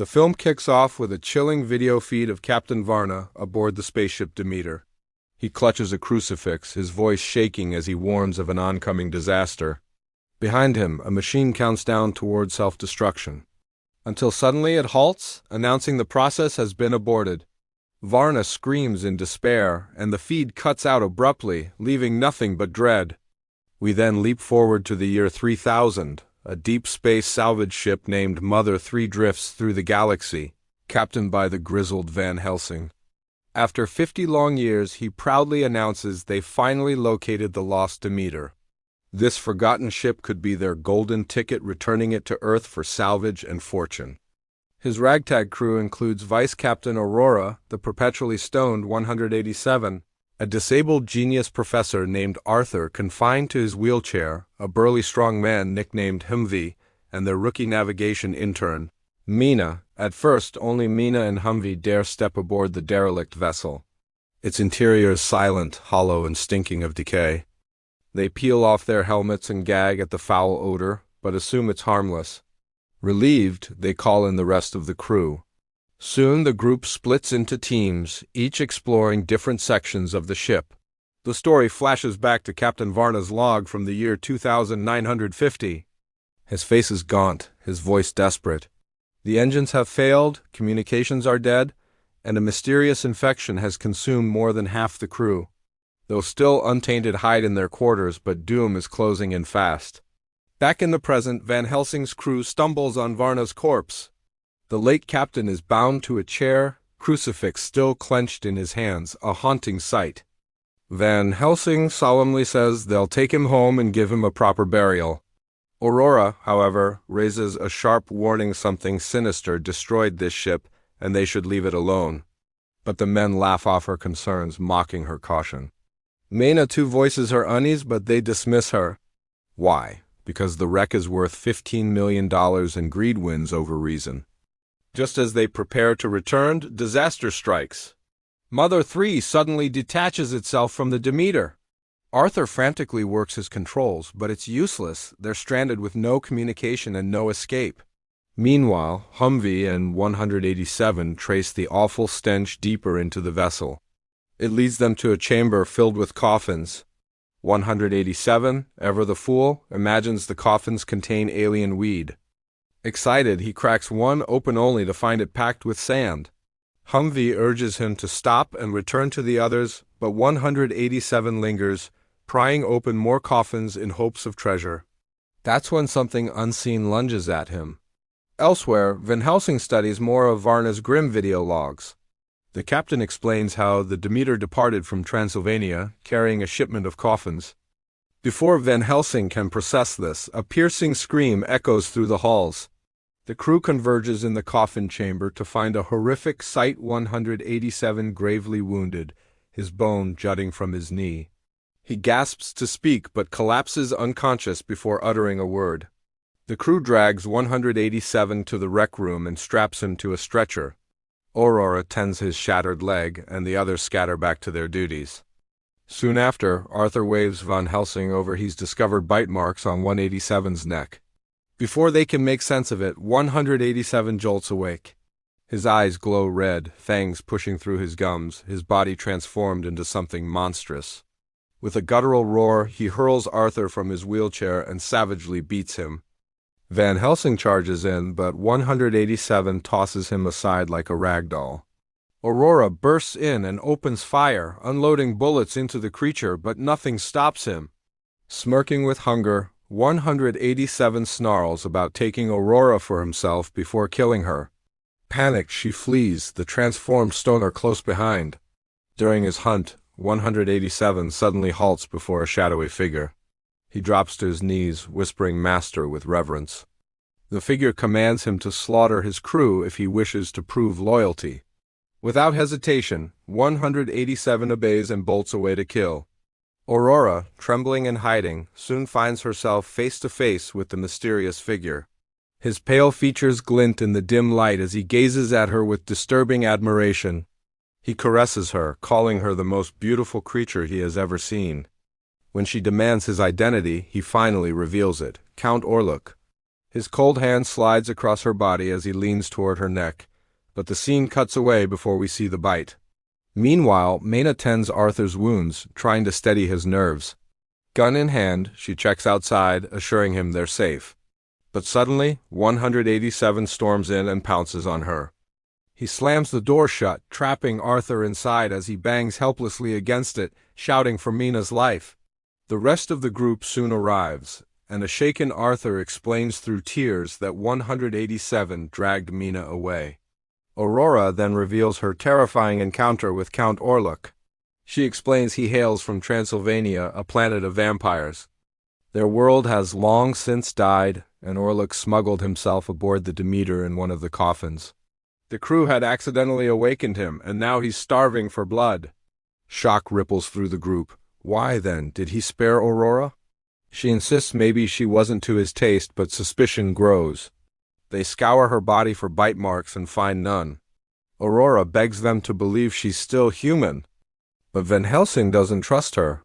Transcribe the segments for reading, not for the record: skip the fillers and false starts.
The film kicks off with a chilling video feed of Captain Varna aboard the spaceship Demeter. He clutches a crucifix, his voice shaking as he warns of an oncoming disaster. Behind him, a machine counts down toward self-destruction, until suddenly it halts, announcing the process has been aborted. Varna screams in despair, and the feed cuts out abruptly, leaving nothing but dread. We then leap forward to the year 3000. A deep space salvage ship named Mother 3 drifts through the galaxy, captained by the grizzled Van Helsing. After 50 long years, he proudly announces they finally located the lost Demeter. This forgotten ship could be their golden ticket, returning it to Earth for salvage and fortune. His ragtag crew includes Vice Captain Aurora, the perpetually stoned 187, a disabled genius professor named Arthur confined to his wheelchair, a burly strong man nicknamed Humvee, and their rookie navigation intern, Mina. At first, only Mina and Humvee dare step aboard the derelict vessel. Its interior is silent, hollow, and stinking of decay. They peel off their helmets and gag at the foul odor, but assume it's harmless. Relieved, they call in the rest of the crew. Soon the group splits into teams, each exploring different sections of the ship. The story flashes back to Captain Varna's log from the year 2950. His face is gaunt, his voice desperate. The engines have failed, communications are dead, and a mysterious infection has consumed more than half the crew. Those still untainted hide in their quarters, but doom is closing in fast. Back in the present, Van Helsing's crew stumbles on Varna's corpse. The late captain is bound to a chair, crucifix still clenched in his hands, a haunting sight. Van Helsing solemnly says they'll take him home and give him a proper burial. Aurora, however, raises a sharp warning something sinister destroyed this ship and they should leave it alone. But the men laugh off her concerns, mocking her caution. Mina too voices her unease, but they dismiss her. Why? Because the wreck is worth $15 million and greed wins over reason. Just as they prepare to return, disaster strikes. Mother 3 suddenly detaches itself from the Demeter. Arthur frantically works his controls, but it's useless. They're stranded with no communication and no escape. Meanwhile, Humvee and 187 trace the awful stench deeper into the vessel. It leads them to a chamber filled with coffins. 187, ever the fool, imagines the coffins contain alien weed. Excited, he cracks one open only to find it packed with sand. Humvee urges him to stop and return to the others, but 187 lingers, prying open more coffins in hopes of treasure. That's when something unseen lunges at him. Elsewhere, Van Helsing studies more of Varna's grim video logs. The captain explains how the Demeter departed from Transylvania, carrying a shipment of coffins. Before Van Helsing can process this, a piercing scream echoes through the halls. The crew converges in the coffin chamber to find a horrific sight. 187 gravely wounded, his bone jutting from his knee. He gasps to speak but collapses unconscious before uttering a word. The crew drags 187 to the rec room and straps him to a stretcher. Aurora tends his shattered leg, and the others scatter back to their duties. Soon after, Arthur waves Van Helsing over he's discovered bite marks on 187's neck. Before they can make sense of it, 187 jolts awake. His eyes glow red, fangs pushing through his gums, his body transformed into something monstrous. With a guttural roar, he hurls Arthur from his wheelchair and savagely beats him. Van Helsing charges in, but 187 tosses him aside like a rag doll. Aurora bursts in and opens fire, unloading bullets into the creature, but nothing stops him. Smirking with hunger, 187 snarls about taking Aurora for himself before killing her. Panicked, she flees, the transformed stoner close behind. During his hunt, 187 suddenly halts before a shadowy figure. He drops to his knees, whispering "Master" with reverence. The figure commands him to slaughter his crew if he wishes to prove loyalty. Without hesitation, 187 obeys and bolts away to kill. Aurora, trembling and hiding, soon finds herself face to face with the mysterious figure. His pale features glint in the dim light as he gazes at her with disturbing admiration. He caresses her, calling her the most beautiful creature he has ever seen. When she demands his identity, he finally reveals it: Count Orlok. His cold hand slides across her body as he leans toward her neck, but the scene cuts away before we see the bite. Meanwhile, Maina tends Arthur's wounds, trying to steady his nerves. Gun in hand, she checks outside, assuring him they're safe. But suddenly, 187 storms in and pounces on her. He slams the door shut, trapping Arthur inside as he bangs helplessly against it, shouting for Mina's life. The rest of the group soon arrives, and a shaken Arthur explains through tears that 187 dragged Mina away. Aurora then reveals her terrifying encounter with Count Orlok. She explains he hails from Transylvania, a planet of vampires. Their world has long since died, and Orlok smuggled himself aboard the Demeter in one of the coffins. The crew had accidentally awakened him, and now he's starving for blood. Shock ripples through the group. Why, then, did he spare Aurora? She insists maybe she wasn't to his taste, but suspicion grows. They scour her body for bite marks and find none. Aurora begs them to believe she's still human, but Van Helsing doesn't trust her.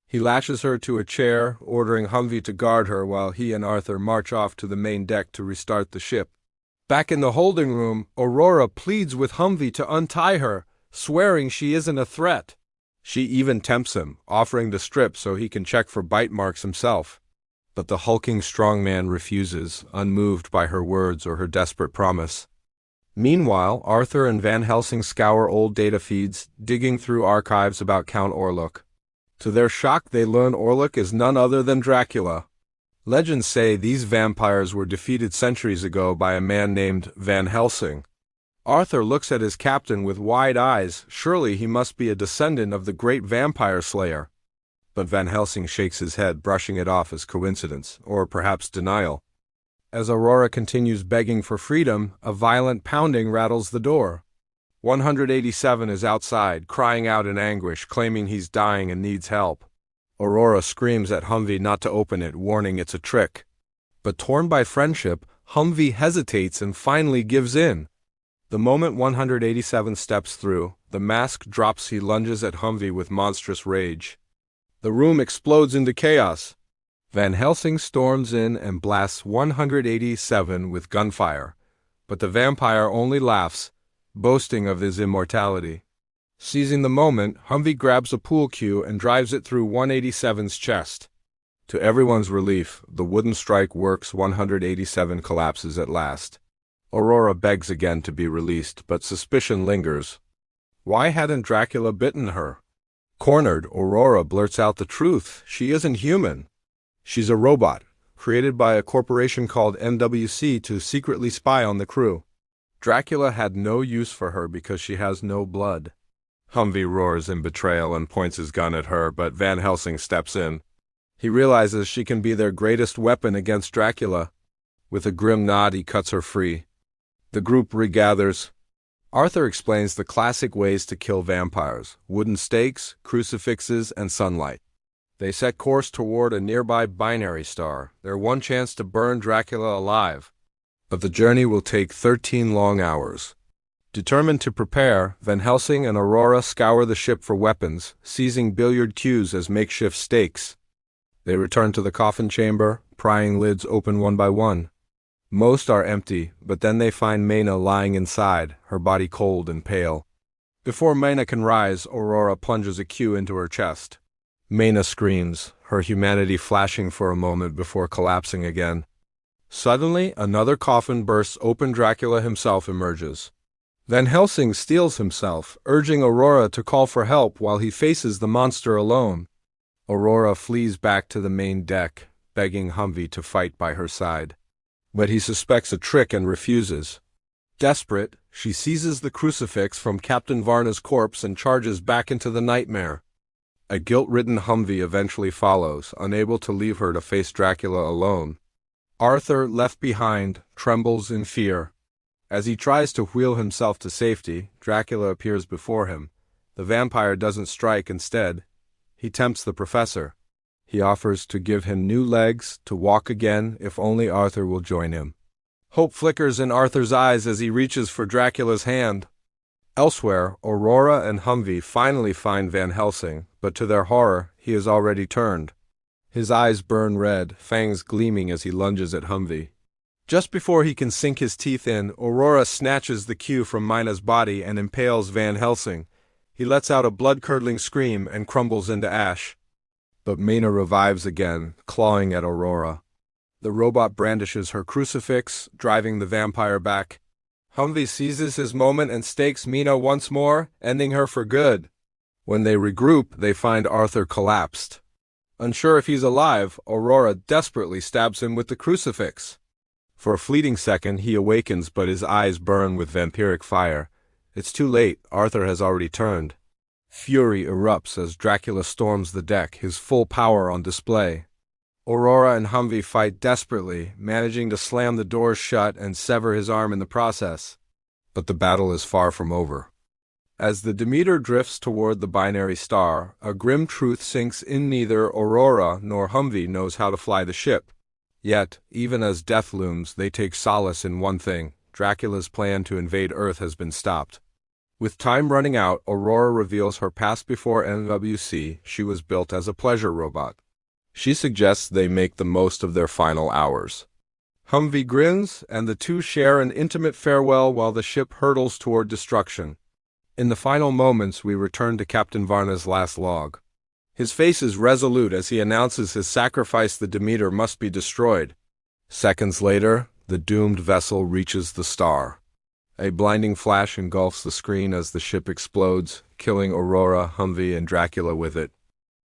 He lashes her to a chair, ordering Humvee to guard her while he and Arthur march off to the main deck to restart the ship. Back in the holding room, Aurora pleads with Humvee to untie her, swearing she isn't a threat. She even tempts him, offering to strip so he can check for bite marks himself. But the hulking strongman refuses, unmoved by her words or her desperate promise. Meanwhile, Arthur and Van Helsing scour old data feeds, digging through archives about Count Orlok. To their shock, they learn Orlok is none other than Dracula. Legends say these vampires were defeated centuries ago by a man named Van Helsing. Arthur looks at his captain with wide eyes. Surely he must be a descendant of the great vampire slayer. But Van Helsing shakes his head, brushing it off as coincidence, or perhaps denial. As Aurora continues begging for freedom, a violent pounding rattles the door. 187 is outside, crying out in anguish, claiming he's dying and needs help. Aurora screams at Humvee not to open it, warning it's a trick. But torn by friendship, Humvee hesitates and finally gives in. The moment 187 steps through, the mask drops. He lunges at Humvee with monstrous rage. The room explodes into chaos. Van Helsing storms in and blasts 187 with gunfire, but the vampire only laughs, boasting of his immortality. Seizing the moment, Humvee grabs a pool cue and drives it through 187's chest. To everyone's relief, the wooden strike works. 187 collapses at last. Aurora begs again to be released, but suspicion lingers. Why hadn't Dracula bitten her? Cornered, Aurora blurts out the truth. She isn't human. She's a robot, created by a corporation called MWC to secretly spy on the crew. Dracula had no use for her because she has no blood. Humvee roars in betrayal and points his gun at her, but Van Helsing steps in. He realizes she can be their greatest weapon against Dracula. With a grim nod, he cuts her free. The group regathers. Arthur explains the classic ways to kill vampires: wooden stakes, crucifixes, and sunlight. They set course toward a nearby binary star, their one chance to burn Dracula alive. But the journey will take 13 long hours. Determined to prepare, Van Helsing and Aurora scour the ship for weapons, seizing billiard cues as makeshift stakes. They return to the coffin chamber, prying lids open one by one. Most are empty, but then they find Maina lying inside, her body cold and pale. Before Maina can rise, Aurora plunges a cue into her chest. Maina screams, her humanity flashing for a moment before collapsing again. Suddenly, another coffin bursts open. Dracula himself emerges. Van Helsing steels himself, urging Aurora to call for help while he faces the monster alone. Aurora flees back to the main deck, begging Humvee to fight by her side. But he suspects a trick and refuses. Desperate, she seizes the crucifix from Captain Varna's corpse and charges back into the nightmare. A guilt-ridden Humvee eventually follows, unable to leave her to face Dracula alone. Arthur, left behind, trembles in fear. As he tries to wheel himself to safety, Dracula appears before him. The vampire doesn't strike. Instead, he tempts the professor. He offers to give him new legs, to walk again, if only Arthur will join him. Hope flickers in Arthur's eyes as he reaches for Dracula's hand. Elsewhere, Aurora and Humvee finally find Van Helsing, but to their horror, he has already turned. His eyes burn red, fangs gleaming as he lunges at Humvee. Just before he can sink his teeth in, Aurora snatches the cue from Mina's body and impales Van Helsing. He lets out a blood-curdling scream and crumbles into ash. But Mina revives again, clawing at Aurora. The robot brandishes her crucifix, driving the vampire back. Humvee seizes his moment and stakes Mina once more, ending her for good. When they regroup, they find Arthur collapsed. Unsure if he's alive, Aurora desperately stabs him with the crucifix. For a fleeting second, he awakens, but his eyes burn with vampiric fire. It's too late, Arthur has already turned. Fury erupts as Dracula storms the deck, his full power on display. Aurora and Humvee fight desperately, managing to slam the doors shut and sever his arm in the process. But the battle is far from over. As the Demeter drifts toward the binary star, a grim truth sinks in: neither Aurora nor Humvee knows how to fly the ship. Yet, even as death looms, they take solace in one thing: Dracula's plan to invade Earth has been stopped. With time running out, Aurora reveals her past before NWC. She was built as a pleasure robot. She suggests they make the most of their final hours. Humvee grins, and the two share an intimate farewell while the ship hurtles toward destruction. In the final moments, we return to Captain Varna's last log. His face is resolute as he announces his sacrifice: the Demeter must be destroyed. Seconds later, the doomed vessel reaches the star. A blinding flash engulfs the screen as the ship explodes, killing Aurora, Humvee, and Dracula with it.